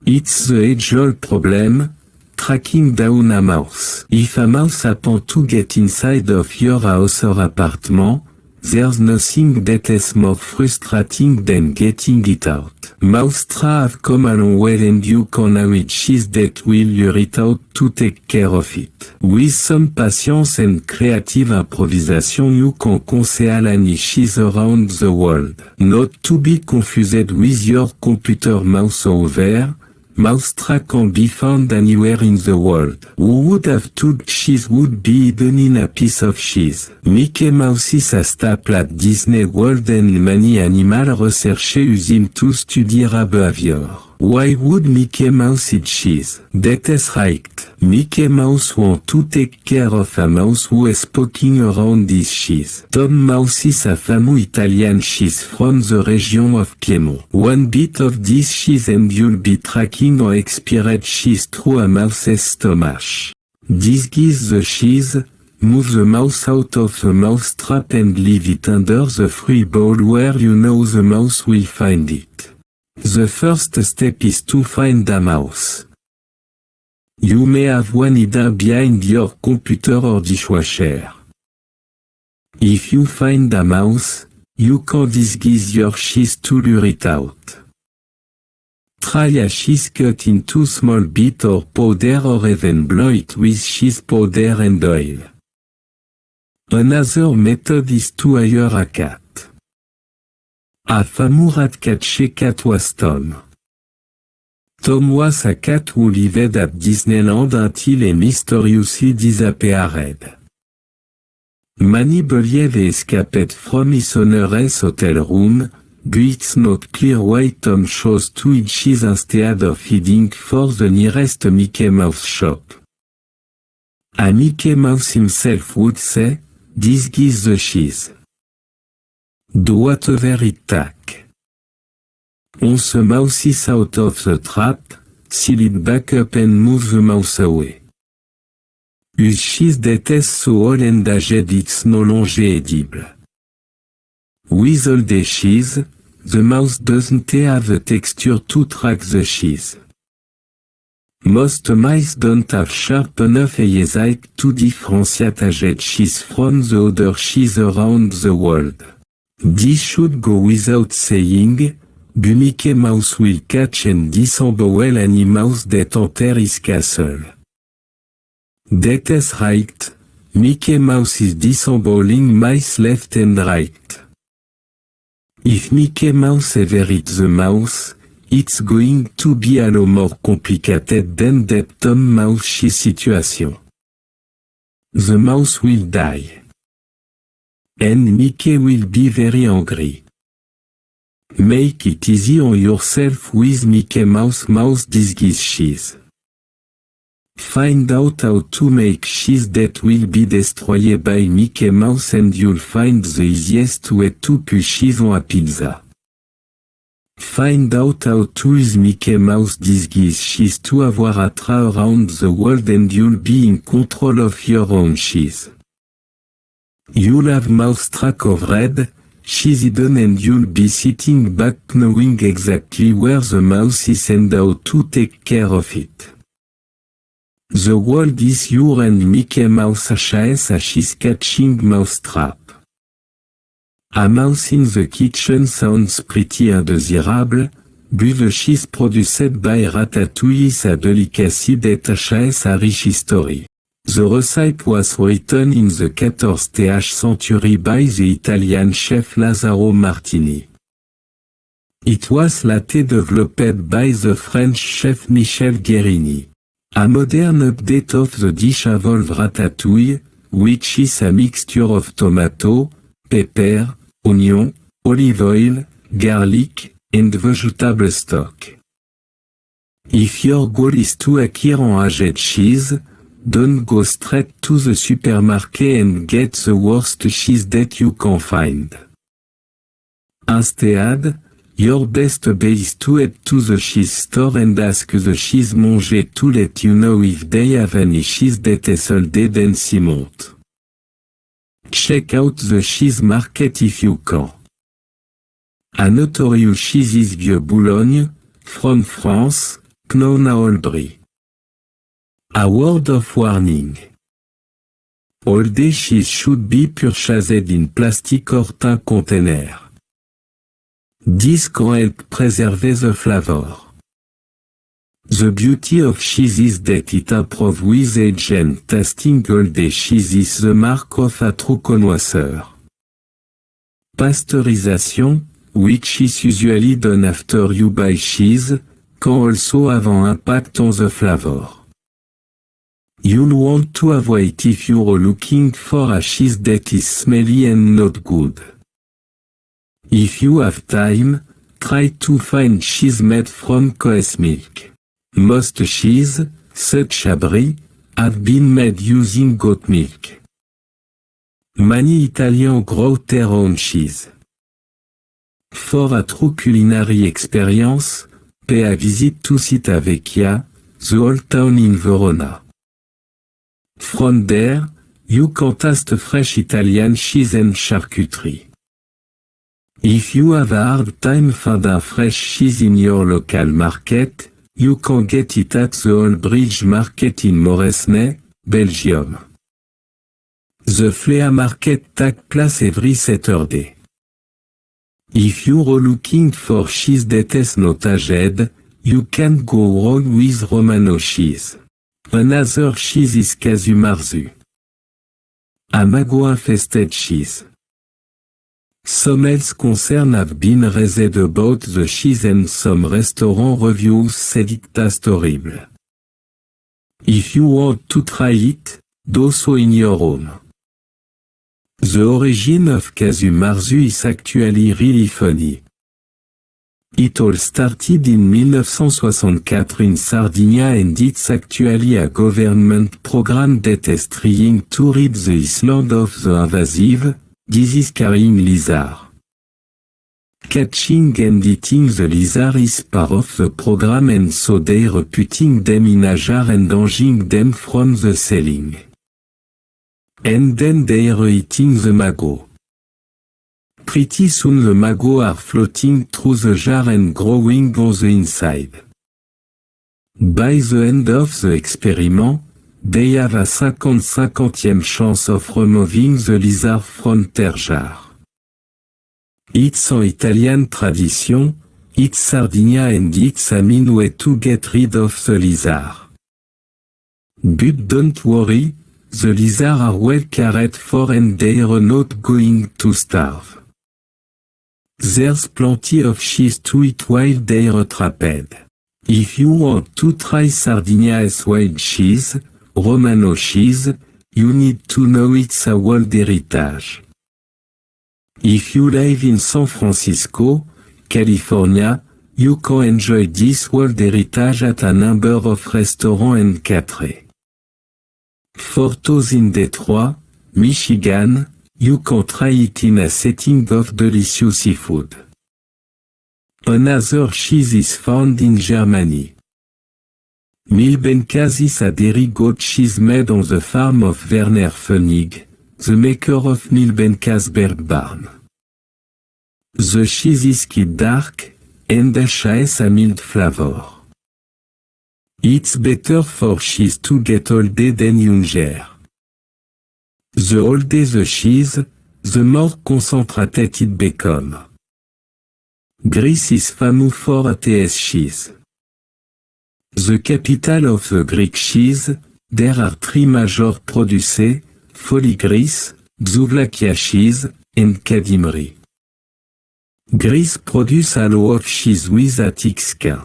It's the age-old problem, tracking down a mouse. If a mouse happens to get inside of your house or apartment, there's nothing that is more frustrating than getting it out. Mousetraps have come a long way and you can now eat cheese that will lure it out to take care of it. With some patience and creative improvisation you can conceal any cheese around the world. Not to be confused with your computer mouse over. Mousetrap can be found anywhere in the world. Who would have thought cheese would be hidden in a piece of cheese? Mickey Mouse is a staple at Disney World and many animal researchers use him to study behavior. Why would Mickey Mouse eat cheese? That is right. Mickey Mouse wants to take care of a mouse who is poking around this cheese. Tom Mouse is a famous Italian cheese from the region of Piedmont. One bit of this cheese and you'll be tracking or expired cheese through a mouse's stomach. Disguise the cheese, move the mouse out of the mousetrap and leave it under the free bowl where you know the mouse will find it. The first step is to find a mouse. You may have one hidden behind your computer or dishwasher. If you find a mouse, you can disguise your cheese to lure it out. Try a cheese cut into small bits or powder or even blend it with cheese powder and oil. Another method is to hire a cat. A famous rat catcher cat was Tom. Tom was a cat who lived at Disneyland until he mysteriously disappeared. Many believe he escaped from his owner's hotel room, but it's not clear why Tom chose to eat cheese instead of heading for the nearest Mickey Mouse shop. A Mickey Mouse himself would say, "Disguise the cheese. Do whatever it takes. Once the mouse is out of the trap, seal it back up and move the mouse away. Use cheese that is so old and aged it's no longer edible. With all the cheese, the mouse doesn't have a texture to track the cheese. Most mice don't have sharp enough eyesight to differentiate aged cheese from the other cheese around the world. This should go without saying, but Mickey Mouse will catch and disassemble any mouse that enters his castle. That is right, Mickey Mouse is disassembling mice left and right. If Mickey Mouse ever eats the mouse, it's going to be a lot more complicated than that Tom Mouse cheese situation. The mouse will die. And Mickey will be very angry. Make it easy on yourself with Mickey Mouse mouse disguise cheese. Find out how to make cheese that will be destroyed by Mickey Mouse and you'll find the easiest way to put cheese on a pizza. Find out how to use Mickey Mouse disguise cheese to avoir a trip around the world and you'll be in control of your own cheese. You'll have mousetrap covered, cheese hidden and you'll be sitting back knowing exactly where the mouse is and how to take care of it. The world is your and Mickey Mouse has a cheese-catching mousetrap. A mouse in the kitchen sounds pretty undesirable, but the cheese produced by Ratatouille is a delicacy that has a rich history. The recipe was written in the 14th century by the Italian chef Lazzaro Martini. It was later developed by the French chef Michel Guérini. A modern update of the dish involves ratatouille, which is a mixture of tomato, pepper, onion, olive oil, garlic, and vegetable stock. If your goal is to acquire an aged cheese, don't go straight to the supermarket and get the worst cheese that you can find. Instead, your best bet is to head to the cheese store and ask the cheesemonger to let you know if they have any cheese that is older than 6 months. Check out the cheese market if you can. A notorious cheese is Vieux Boulogne, from France, known Olbry. A word of warning. All the cheese should be purchased in plastic or tin container. This can help preserve the flavor. The beauty of cheese is that it improves with age and tasting. All the cheese is the mark of a true connoisseur. Pasteurization, which is usually done after you buy cheese, can also have an impact on the flavor. You'll want to avoid if you're looking for a cheese that is smelly and not good. If you have time, try to find cheese made from cow's milk. Most cheese, such as brie, have been made using goat milk. Many Italians grow their own cheese. For a true culinary experience, pay a visit to Città Vecchia, the old town in Verona. From there, you can taste fresh Italian cheese and charcuterie. If you have a hard time finding fresh cheese in your local market, you can get it at the Old Bridge Market in Moresnet, Belgium. The flea market takes place every Saturday. If you're looking for cheese that is not aged, you can't go wrong with Romano cheese. Another cheese is Casu Marzu. A maggot-infested cheese. Some health concerns have been raised about the cheese and some restaurant reviews said it tastes horrible. If you want to try it, do so in your home. The origin of Casu Marzu is actually really funny. It all started in 1964 in Sardinia and it's actually a government program that is trying to rid the island of the invasive, disease-carrying lizard. Catching and eating the lizard is part of the program and so they're putting them in a jar and hanging them from the ceiling. And then they're eating the maggot. Pretty soon the maggots are floating through the jar and growing on the inside. By the end of the experiment, they have a 50/50 chance of removing the lizard from their jar. It's an Italian tradition, it's Sardinia and it's a mean way to get rid of the lizard. But don't worry, the lizards are well cared for and they're not going to starve. There's plenty of cheese to eat while they're trapped. If you want to try Sardinia's wild cheese, Romano cheese, you need to know it's a world heritage. If you live in San Francisco, California, you can enjoy this world heritage at a number of restaurants and cafés. For those in Detroit, Michigan, you can try it in a setting of delicious seafood. Another cheese is found in Germany. Milbenkäse is a dairy goat cheese made on the farm of Werner Pfennig, the maker of Milbenkäse Bergbarn. The cheese is kept dark, and has a mild flavor. It's better for cheese to get older than younger. The older the cheese, the more concentrated it becomes. Greece is famous for its cheese. The capital of the Greek cheese, there are three major producers, Folly Greece, Zouvlakia cheese, and Kadimri. Greece produces a lot of cheese with a thick skin.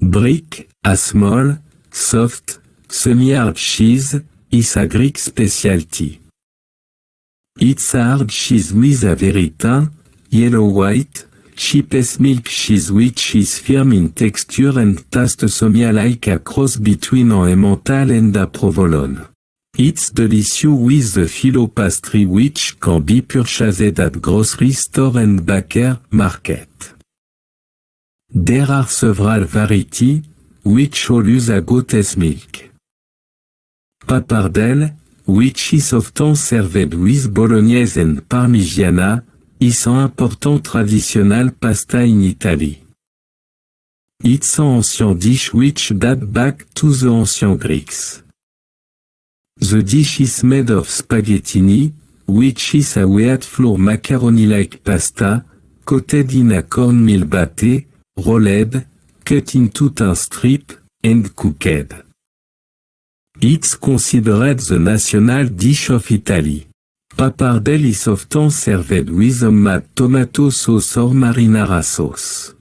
Brick, a small, soft, semi-hard cheese, is a Greek specialty. It's a hard cheese with a very thin, yellow-white, cheapest milk cheese which is firm in texture and tastes somewhat like a cross between an Emmental and a provolone. It's delicious with the filo pastry which can be purchased at grocery store and baker market. There are several varieties, which all use a goat's milk. Pappardelle, which is often served with bolognese and parmigiana, is an important traditional pasta in Italy. It's an ancient dish which date back to the ancient Greeks. The dish is made of spaghettini, which is a wheat flour macaroni-like pasta, coated in a cornmeal bate, rolled, cut into thin strips, and cooked. It's considered the national dish of Italy. Pappardelle is often served with homemade tomato sauce or marinara sauce.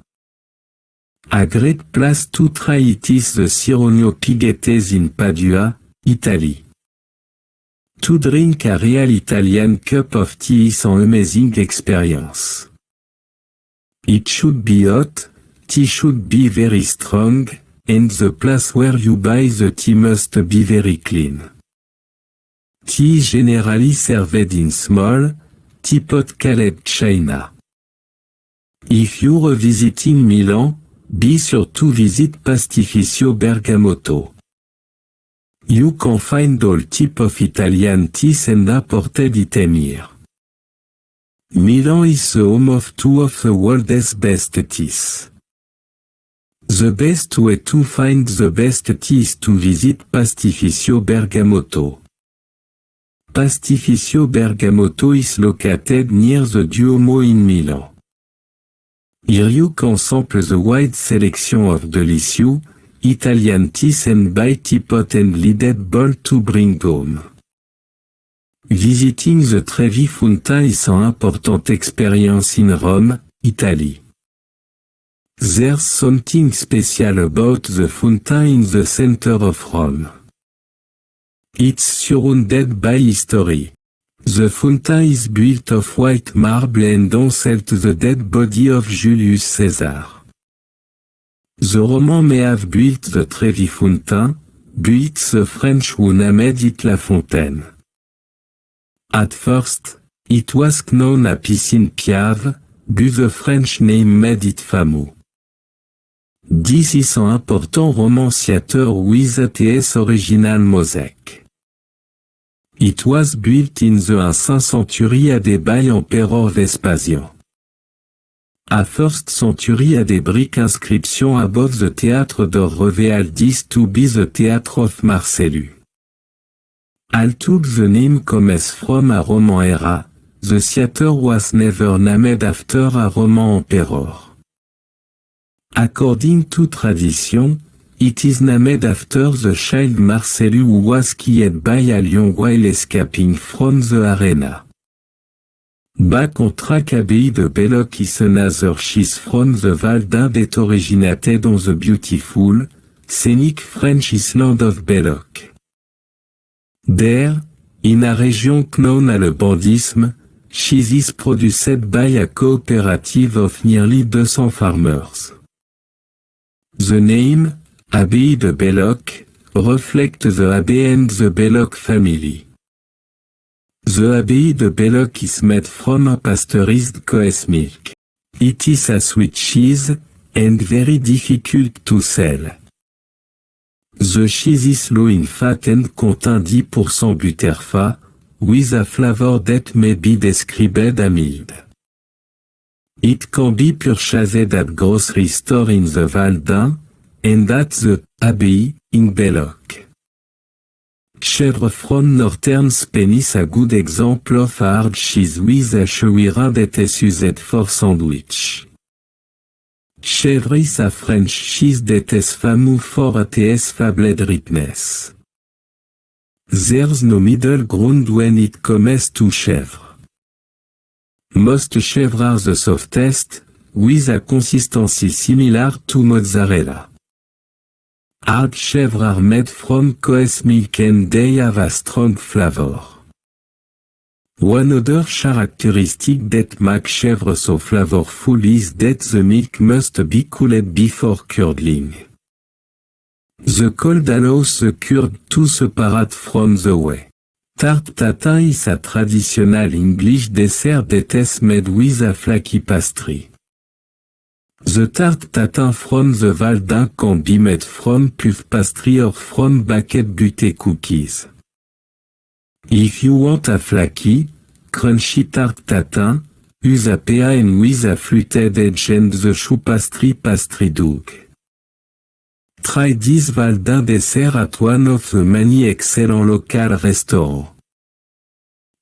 A great place to try it is the Cironio Pighettes in Padua, Italy. To drink a real Italian cup of tea is an amazing experience. It should be hot, tea should be very strong, and the place where you buy the tea must be very clean. Tea is generally served in small, teapot called china. If you're visiting Milan, be sure to visit Pastificio Bergamotto. You can find all types of Italian teas and imported items here. Milan is the home of two of the world's best teas. The best way to find the best tea is to visit Pastificio Bergamotto. Pastificio Bergamotto is located near the Duomo in Milan. Here you can sample the wide selection of delicious Italian teas and buy teapot and lidded bowl to bring home. Visiting the Trevi Fountain is an important experience in Rome, Italy. There's something special about the fountain in the center of Rome. It's surrounded by history. The fountain is built of white marble and encircled the dead body of Julius Caesar. The Romans may have built the Trevi Fountain, but the French who named it La Fontaine. At first, it was known as Piscine Piave, but the French name made it famous. This is an important Roman theatre with its original mosaic. It was built in the 5th century by Emperor Vespasian. A 1st century had a brick inscription above the Théâtre de revealed this to be the Theatre of Marcellus. All took the name comes from a Roman era. The theatre was never named after a Roman emperor. According to tradition, it is named after the child Marcellus who was killed by a lion while escaping from the arena. Back on track, Abbaye de Belloc is another cheese from the Val d'Inde that originated on the beautiful, scenic French island of Belloc. There, in a region known as le Bandisme, cheese is produced by a cooperative of nearly 200 farmers. The name, Abbaye de Belloc, reflects the abbey and the Belloc family. The Abbaye de Belloc is made from a pasteurized cow's milk. It is a sweet cheese, and very difficult to sell. The cheese is low in fat and contains 10% butterfat, with a flavor that may be described as mild. It can be purchased at grocery store in the Val d'Inde, and at the Abbey in Belloc. Cheddar from Northern Spain is a good example of a hard cheese with a chouïra that is used for sandwich. Cheddar is a French cheese that is famous for its fabled ripeness. There's no middle ground when it comes to cheddar. Most cheddar are the softest, with a consistency similar to mozzarella. Hard cheddar are made from cow's milk and they have a strong flavor. One other characteristic that makes cheddar so flavorful is that the milk must be cooled before curdling. The cold allows the curd to separate from the whey. Tarte tatin is a traditional English dessert that is made with a flaky pastry. The tarte tatin from the Val d'Inde can be made from puff pastry or from baked butte cookies. If you want a flaky, crunchy tarte tatin, use a pear and with a fluted edge and the choux pastry dough. Try this Valdin dessert at one of the many excellent local restaurants.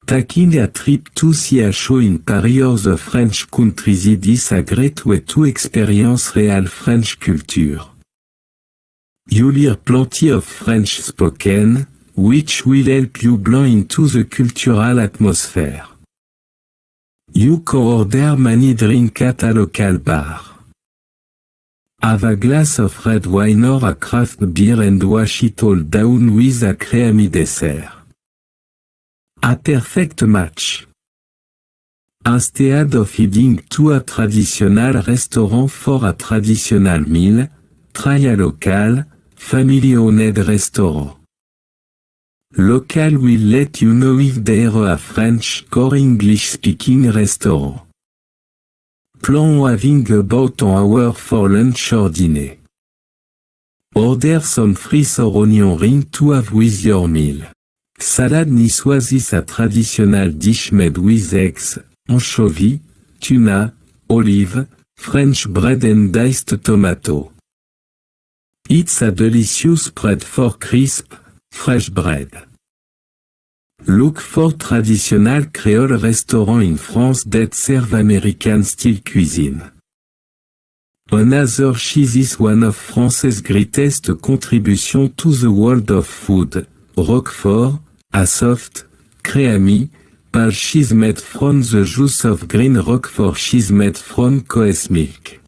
Taking a trip to see a show in Paris or the French countryside is a great way to experience real French culture. You'll hear plenty of French spoken, which will help you blend into the cultural atmosphere. You can order many drinks at a local bar. Have a glass of red wine or a craft beer and wash it all down with a creamy dessert. A perfect match. Instead of heading to a traditional restaurant for a traditional meal, try a local, family-owned restaurant. Local will let you know if they're a French or English-speaking restaurant. Plan having about an hour for lunch or dinner. Order some fries or onion ring to have with your meal. Salad niçoise is a traditional dish made with eggs, anchovy, tuna, olive, French bread and diced tomato. It's a delicious bread for crisp, fresh bread. Look for traditional Creole restaurants in France that serve American-style cuisine. Another cheese is one of France's greatest contributions to the world of food, Roquefort, a soft, creamy, pale cheese made from the juice of green Roquefort cheese made from cow's milk.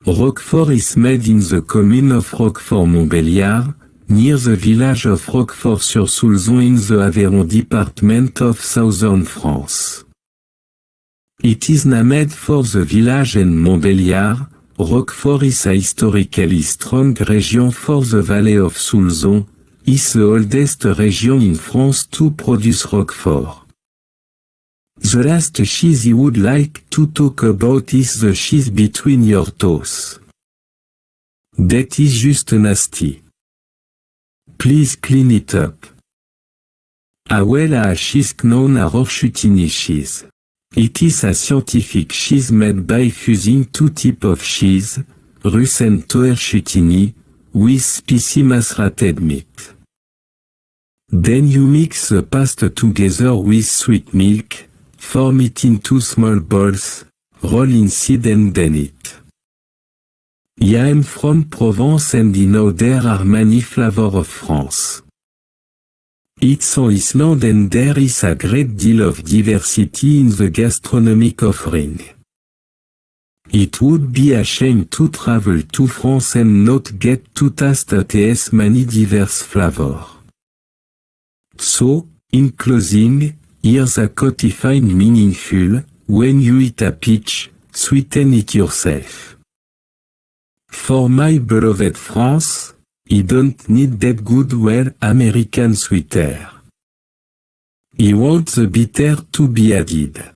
Roquefort is made in the commune of Roquefort-Montbéliard, near the village of Roquefort-sur-Soulzon in the Aveyron department of southern France. It is named for the village and Montbéliard. Roquefort is a historically strong region for the valley of Soulzon, is the oldest region in France to produce Roquefort. The last cheese I would like to talk about is the cheese between your toes. That is just nasty. Please clean it up. A well cheese known as Rochutini cheese. It is a scientific cheese made by fusing two types of cheese, Russe and Toerchutini, with spicy macerated meat. Then you mix the pasta together with sweet milk, form it into small balls, roll inside and then eat. I am from Provence and I know there are many flavors of France. It's an island and there is a great deal of diversity in the gastronomic offering. It would be a shame to travel to France and not get to taste as many diverse flavors. So, in closing, here's a quote I find meaningful: when you eat a peach, sweeten it yourself. For my beloved France, I don't need that good American sweeter. I want the bitter to be added.